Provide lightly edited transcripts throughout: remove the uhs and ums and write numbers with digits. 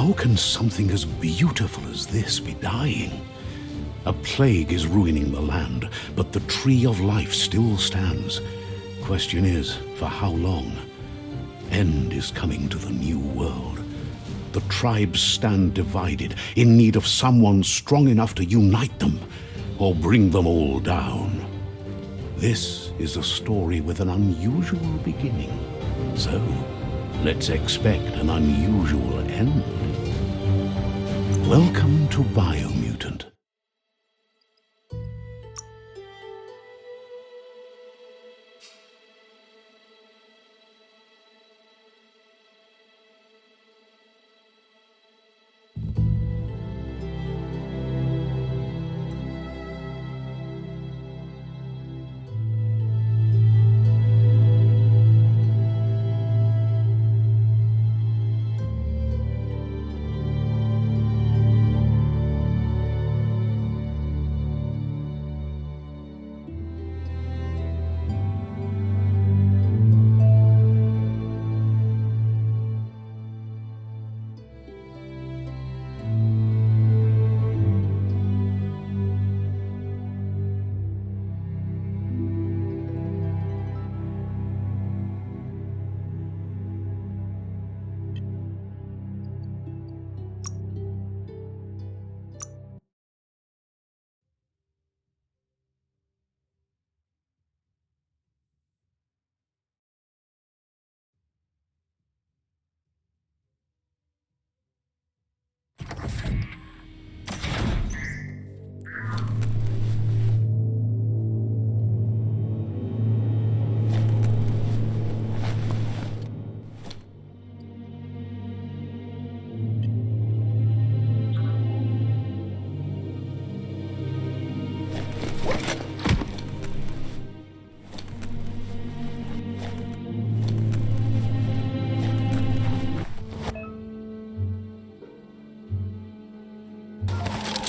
How can something as beautiful as this be dying? A plague is ruining the land, but the tree of life still stands. Question is, for how long? End is coming to the new world. The tribes stand divided, in need of someone strong enough to unite them, or bring them all down. This is a story with an unusual beginning. So, let's expect an unusual end. Welcome to Biomutant.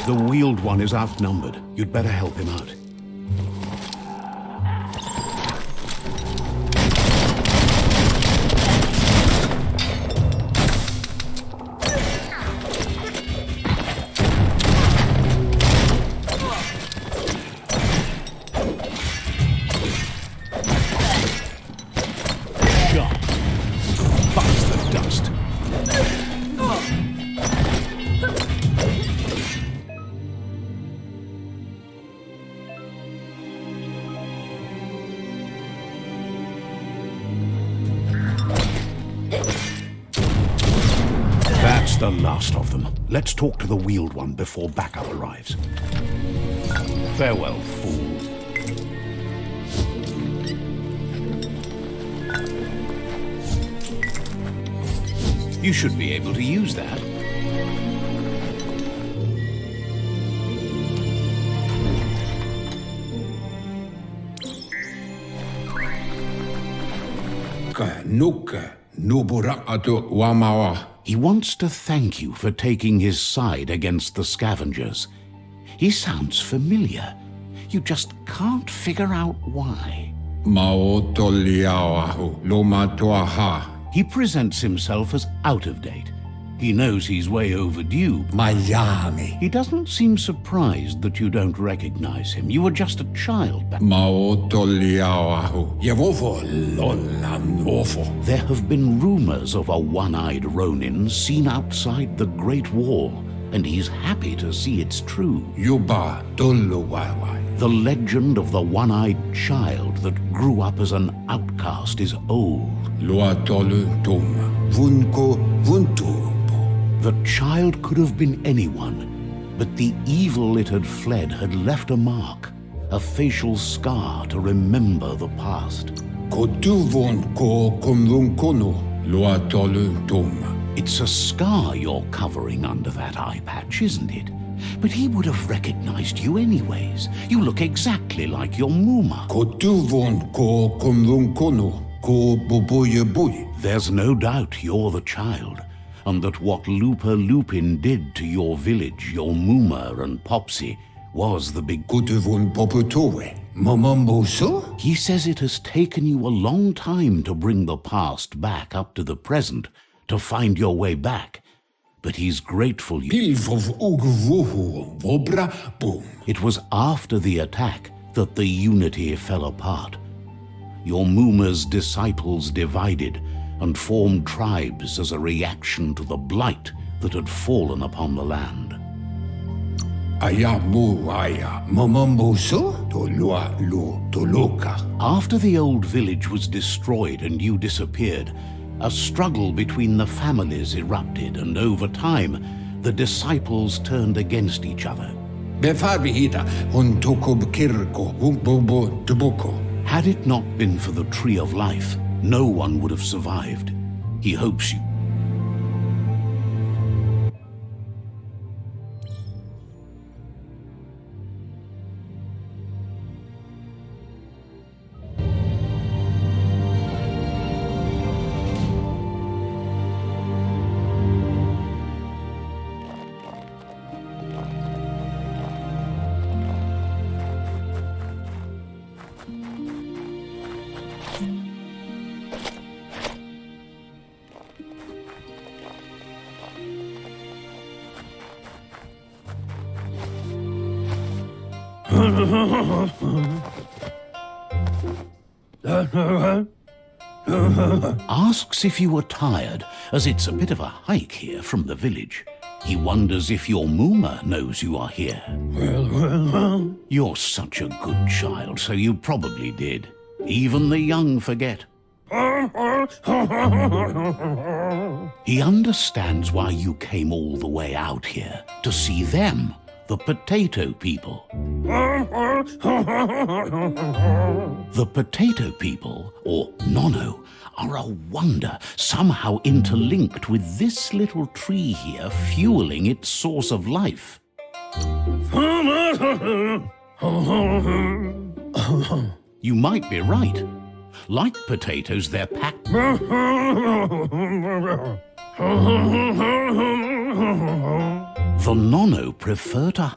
The Wheeled One is outnumbered. You'd better help him out. Shot. Bust the dust. That's the last of them. Let's talk to the Wheeled One before backup arrives. Farewell, fool. You should be able to use that. He wants to thank you for taking his side against the scavengers. He sounds familiar. You just can't figure out why. He presents himself as out of date. He knows he's way overdue. Miami. He doesn't seem surprised that you don't recognize him. You were just a child back. There have been rumors of a one-eyed Ronin seen outside the Great Wall, and he's happy to see it's true. The legend of the one-eyed child that grew up as an outcast is old. The child could have been anyone, but the evil it had fled had left a mark, a facial scar to remember the past. It's a scar you're covering under that eye patch, isn't it? But he would have recognized you anyways. You look exactly like your Muma. There's no doubt you're the child, and that what Lupa Lupin did to your village, your Muma and Popsy, was the big... He says it has taken you a long time to bring the past back up to the present, to find your way back. but he's grateful you... Pilfov ugvuhu vobra boom. It was after the attack that the unity fell apart. Your Muma's disciples divided and formed tribes as a reaction to the blight that had fallen upon the land. Ayamu aya momombuso tolua lu toluka. After the old village was destroyed and you disappeared, a struggle between the families erupted, and over time, the disciples turned against each other. Befarbihita untokob kirko umbobo tubuko. Had it not been for the Tree of Life, no one would have survived. He hopes you... Asks if you are tired, as it's a bit of a hike here from the village. He wonders if your Muma knows you are here. Well. You're such a good child, so you probably did. Even the young forget. He understands why you came all the way out here, to see them. The potato people. The potato people, or Nono, are a wonder, somehow interlinked with this little tree here, fueling its source of life. You might be right. Like potatoes, they're packed... The Nono prefer to...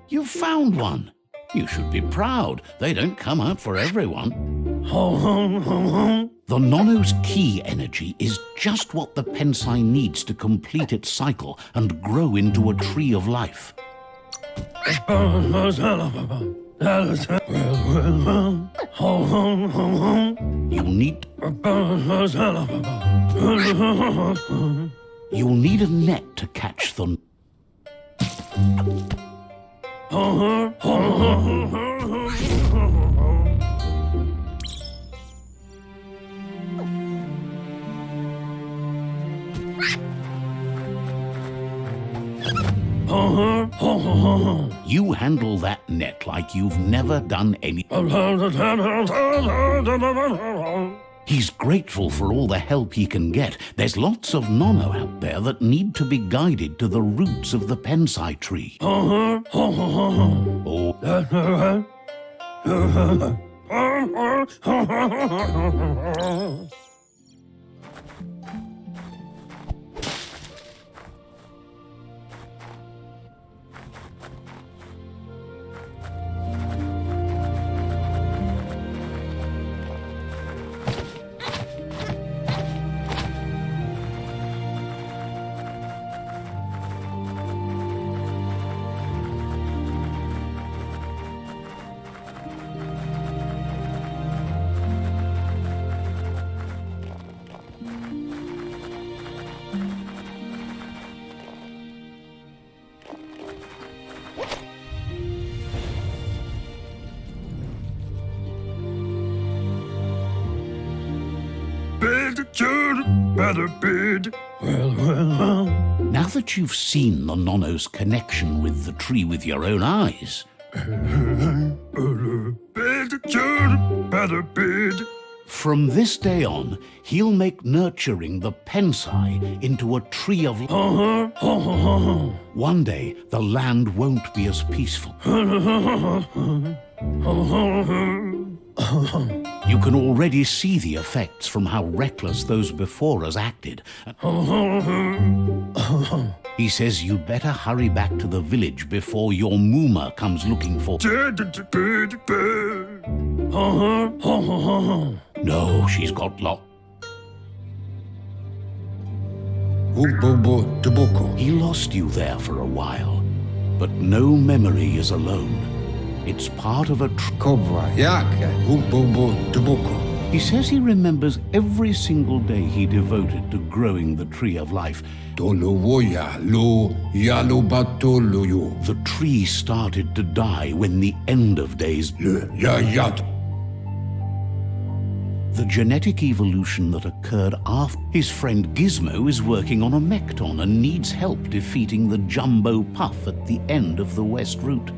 You found one. You should be proud. They don't come out for everyone. The Nono's key energy is just what the Pensai needs to complete its cycle and grow into a tree of life. You'll need a net to catch them. You handle that net like you've never done any... He's grateful for all the help he can get. There's lots of nono out there that need to be guided to the roots of the pensai tree. Oh. Better bid. Well. Now that you've seen the nono's connection with the tree with your own eyes, Better bid. from this day on, he'll make nurturing the pensai into a tree of life. One day, the land won't be as peaceful. You can already see the effects from how reckless those before us acted. He says you'd better hurry back to the village before your Mooma comes looking for... No, she's got He lost you there for a while, but no memory is alone. It's part of a He says he remembers every single day he devoted to growing the tree of life. The tree started to die when the end of days... The genetic evolution that occurred after... His friend Gizmo is working on a Mekton and needs help defeating the Jumbo Puff at the end of the West Route.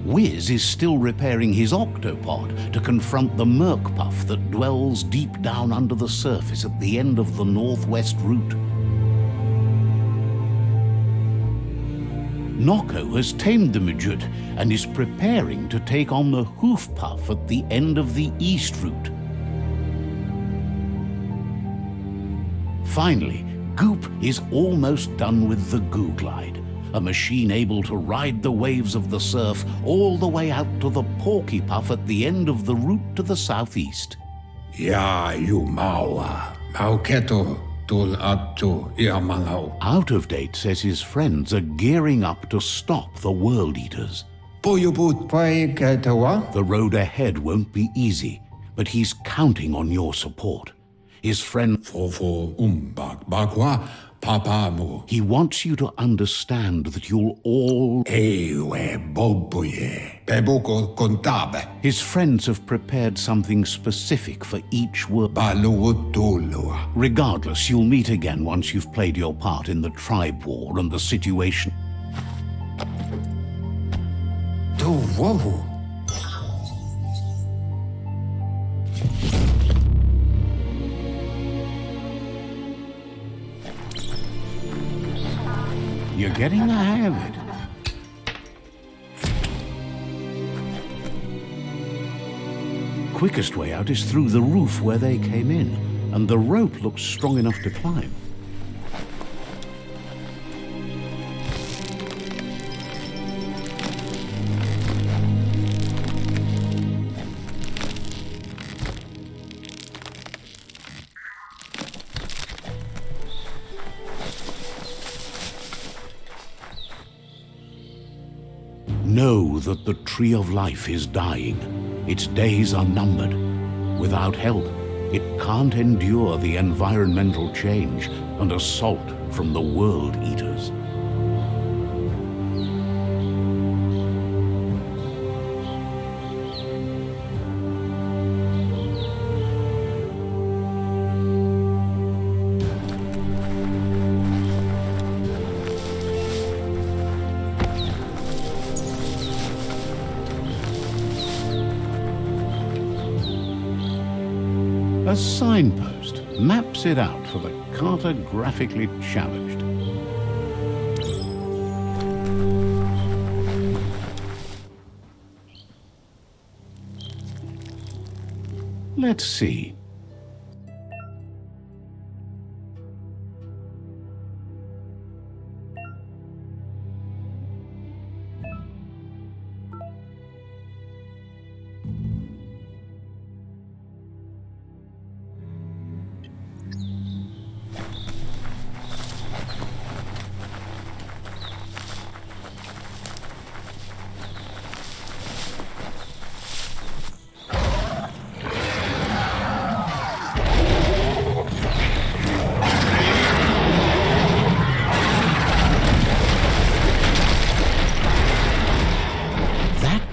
Wiz is still repairing his octopod to confront the Merc Puff that dwells deep down under the surface at the end of the Northwest Route. Noko has tamed the Midget and is preparing to take on the Hoof Puff at the end of the East Route. Finally, Goop is almost done with the Goo Glide, a machine able to ride the waves of the surf all the way out to the Porky Puff at the end of the route to the southeast. Out of Date says his friends are gearing up to stop the World Eaters. The road ahead won't be easy, but he's counting on your support. His friend... He wants you to understand that you'll all... His friends have prepared something specific for each word. Regardless, you'll meet again once you've played your part in the tribe war and the situation. You're getting the hang of it. Quickest way out is through the roof where they came in, and the rope looks strong enough to climb. Know that the Tree of Life is dying. Its days are numbered. Without help, it can't endure the environmental change and assault from the World Eaters. A signpost maps it out for the cartographically challenged. Let's see.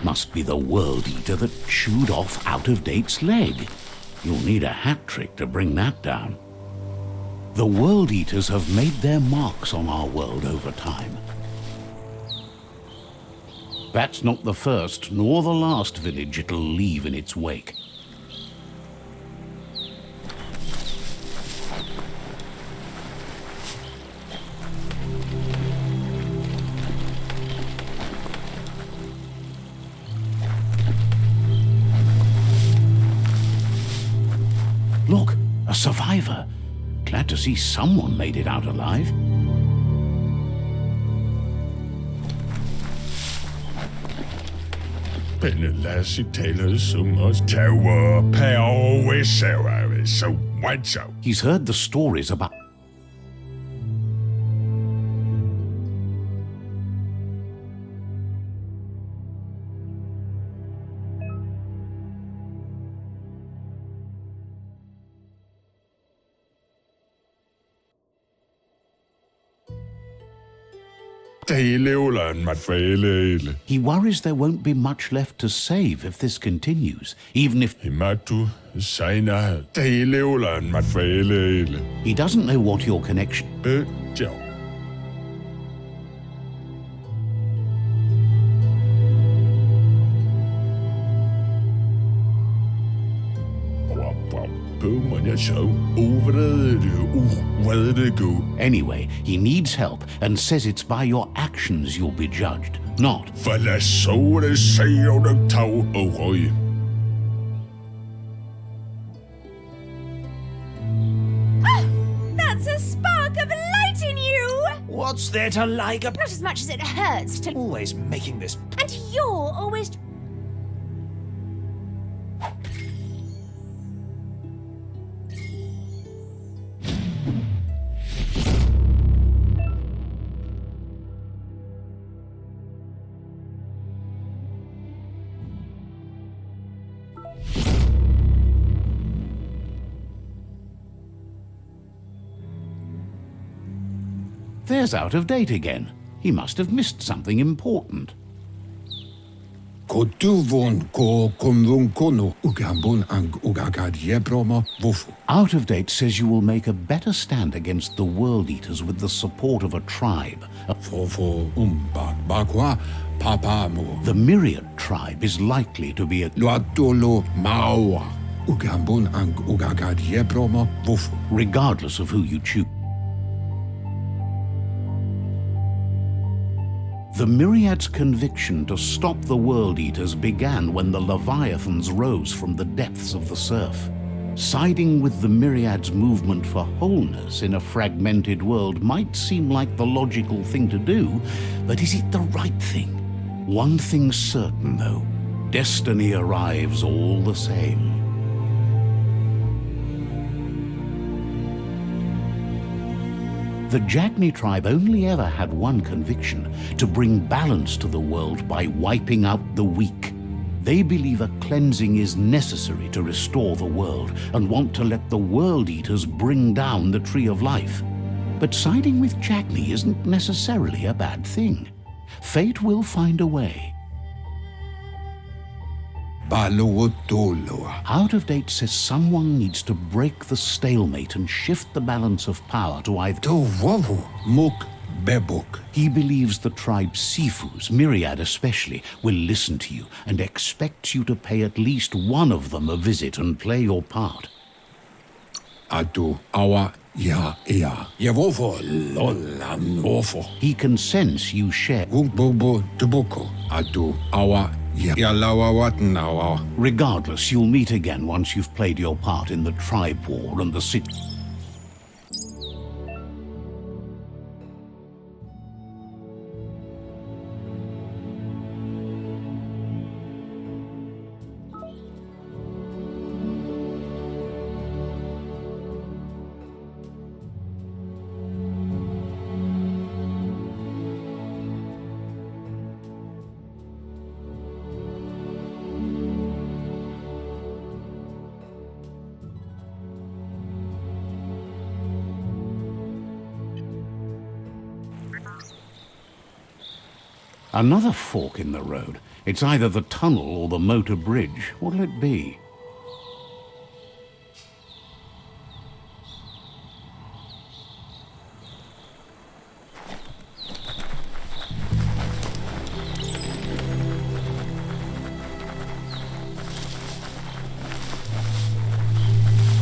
Must be the World Eater that chewed off Out-of-Date's leg. You'll need a hat trick to bring that down. The World Eaters have made their marks on our world over time. That's not the first nor the last village it'll leave in its wake. Look, a survivor. Glad to see someone made it out alive. He's heard the stories about... He worries there won't be much left to save if this continues, even if... He doesn't know what your connection... Anyway, he needs help and says it's by your actions you'll be judged, not... That's a spark of light in you! What's there to like about... Not as much as it hurts to... Always making this... And you're always... There's Out of Date again. He must have missed something important. Out of Date says you will make a better stand against the World Eaters with the support of a tribe. The Myriad tribe is likely to be a... regardless of who you choose. The Myriad's conviction to stop the World Eaters began when the Leviathans rose from the depths of the surf. Siding with the Myriad's movement for wholeness in a fragmented world might seem like the logical thing to do, but is it the right thing? One thing's certain, though. Destiny arrives all the same. The Jagni tribe only ever had one conviction: to bring balance to the world by wiping out the weak. They believe a cleansing is necessary to restore the world and want to let the World Eaters bring down the Tree of Life. But siding with Jagni isn't necessarily a bad thing. Fate will find a way. Out of Date says someone needs to break the stalemate and shift the balance of power to either... He believes the tribe Sifus, Myriad especially, will listen to you and expects you to pay at least one of them a visit and play your part. atu awa ja ea. Ja hvorfor lollan hvorfor? He can sense you share. Bobo toboko atu awa ja lawa watnawa. Regardless, you'll meet again once you've played your part in the tribe war and the city. Another fork in the road. It's either the tunnel or the motor bridge. What'll it be?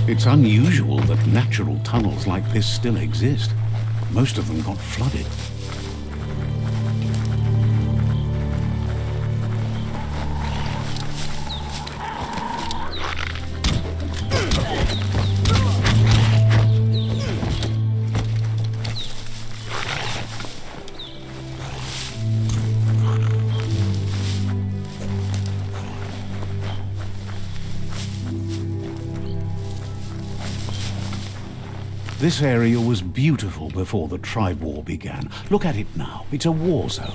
It's unusual that natural tunnels like this still exist. Most of them got flooded. This area was beautiful before the tribe war began. Look at it now. It's a war zone.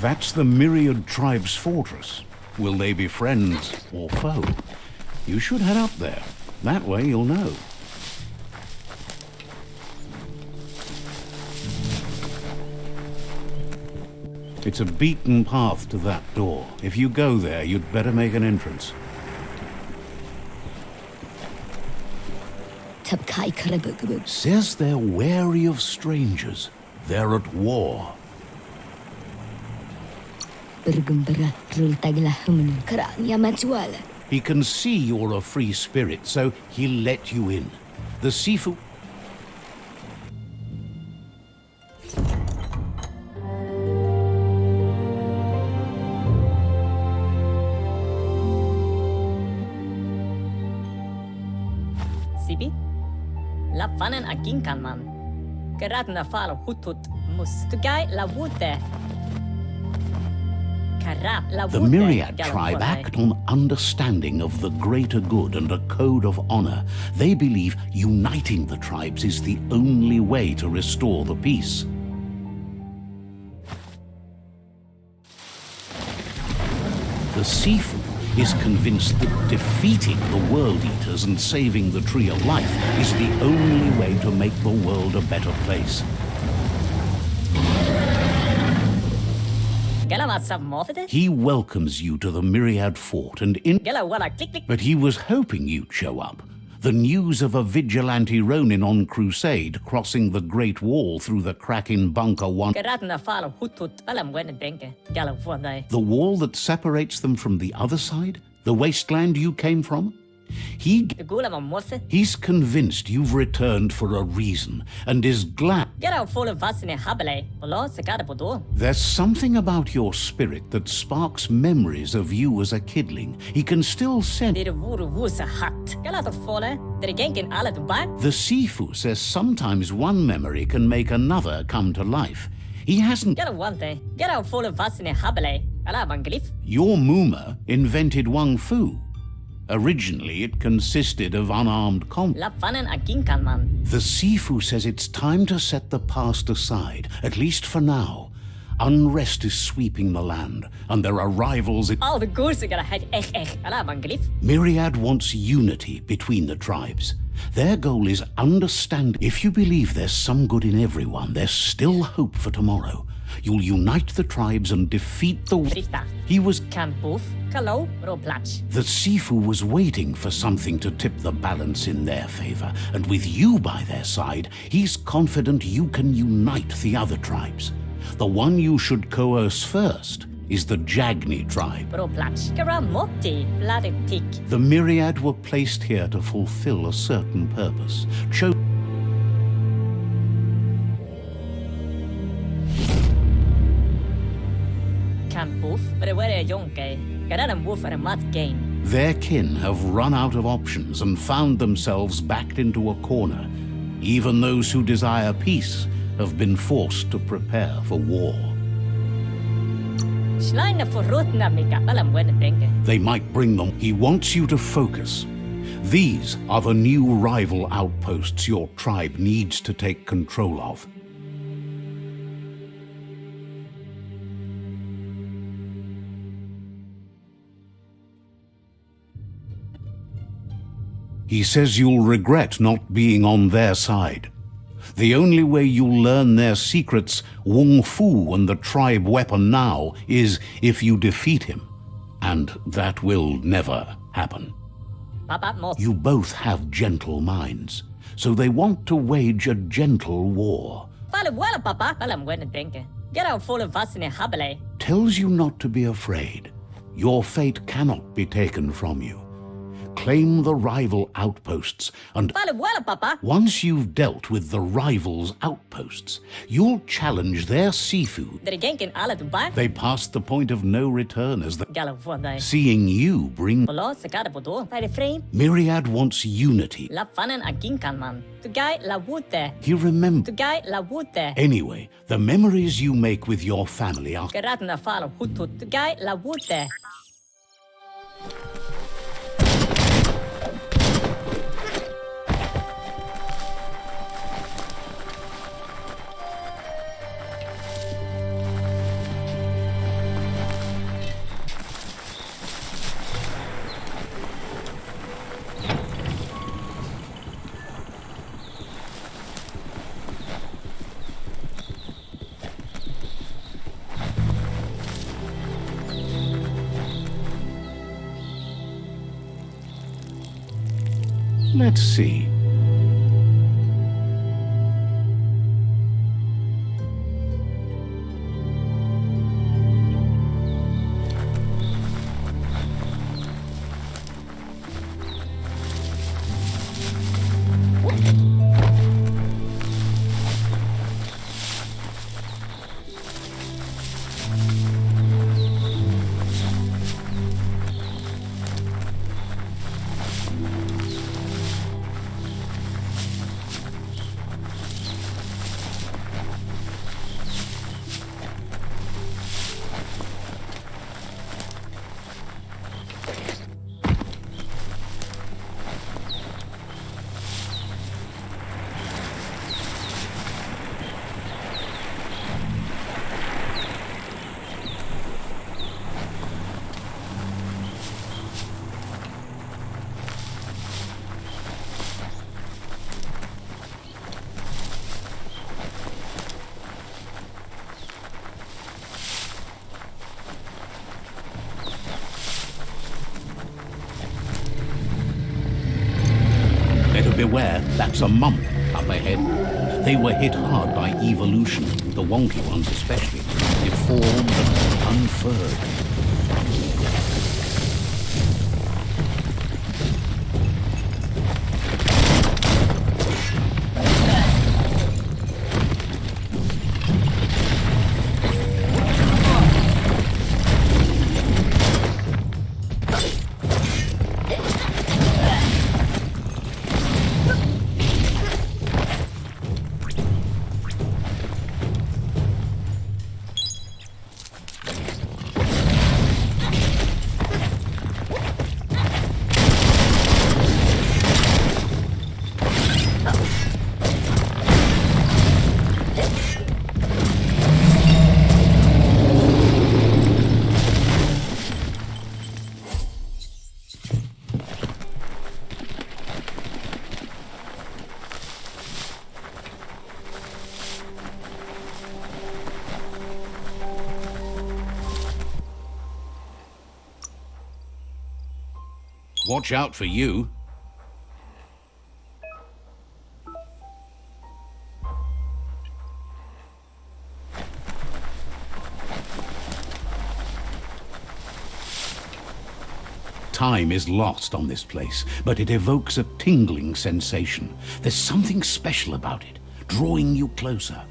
That's the Myriad Tribe's fortress. Will they be friends or foe? You should head up there. That way you'll know. It's a beaten path to that door. If you go there, you'd better make an entrance. Says they're wary of strangers. They're at war. He can see you're a free spirit, so he'll let you in. The Sifu... Sibi? Lappanen aginkan man. Geradna falo hutut mus. Tugai la wute. The Myriad tribe act on understanding of the greater good and a code of honor. They believe uniting the tribes is the only way to restore the peace. The Sifu is convinced that defeating the World Eaters and saving the Tree of Life is the only way to make the world a better place. He welcomes you to the Myriad Fort and but he was hoping you'd show up. The news of a vigilante Ronin on crusade crossing the Great Wall through the crack in Bunker 1. The wall that separates them from the other side? The wasteland you came from? He's convinced you've returned for a reason and is glad. There's something about your spirit that sparks memories of you as a kidling. He can still sense. The Sifu says sometimes one memory can make another come to life. He hasn't. Your Muma invented Wang Fu. Originally, it consisted of unarmed combat. The Sifu says it's time to set the past aside, at least for now. Unrest is sweeping the land, and there are rivals. Myriad wants unity between the tribes. Their goal is understand. If you believe there's some good in everyone, there's still hope for tomorrow. You'll unite the tribes and defeat the... Rita. He was... Kan boof, kalo, roplach. The Sifu was waiting for something to tip the balance in their favor, and with you by their side, he's confident you can unite the other tribes. The one you should coerce first is the Jagni tribe. Roplach. Karamoti, vladitik. The myriad were placed here to fulfill a certain purpose. Kan boof, rewere yonke. Kararam woof and a mat gain. Their kin have run out of options and found themselves backed into a corner. Even those who desire peace have been forced to prepare for war. Schleine forrotna mika, alam wene bringe. They might bring them. He wants you to focus. These are the new rival outposts your tribe needs to take control of. He says you'll regret not being on their side. The only way you'll learn their secrets, Wung Fu and the tribe weapon now, is if you defeat him. And that will never happen. Papa mo. You both have gentle minds, so they want to wage a gentle war. Fale wala papa, alam wene bringe. Get out full of us in a habele. Tells you not to be afraid. Your fate cannot be taken from you. Claim the rival outposts, and Fale wala papa. once you've dealt with the rivals' outposts, you'll challenge their Sifu. Dere genken ala tu ba. They passed the point of no return as the... Gala fonda. Seeing you bring... Polo sekada podo. Fale frame. Myriad wants unity. La fanen aginkan man. Tu guy la wute. He remembers... Tu guy la wute. Anyway, the memories you make with your family are... Karatna fala hutut. Tu guy la wute. Let's see. Beware, that's a mump up ahead. They were hit hard by evolution, the wonky ones especially, deformed and unfurred. Watch out for you. Time is lost on this place, but it evokes a tingling sensation. There's something special about it, drawing you closer.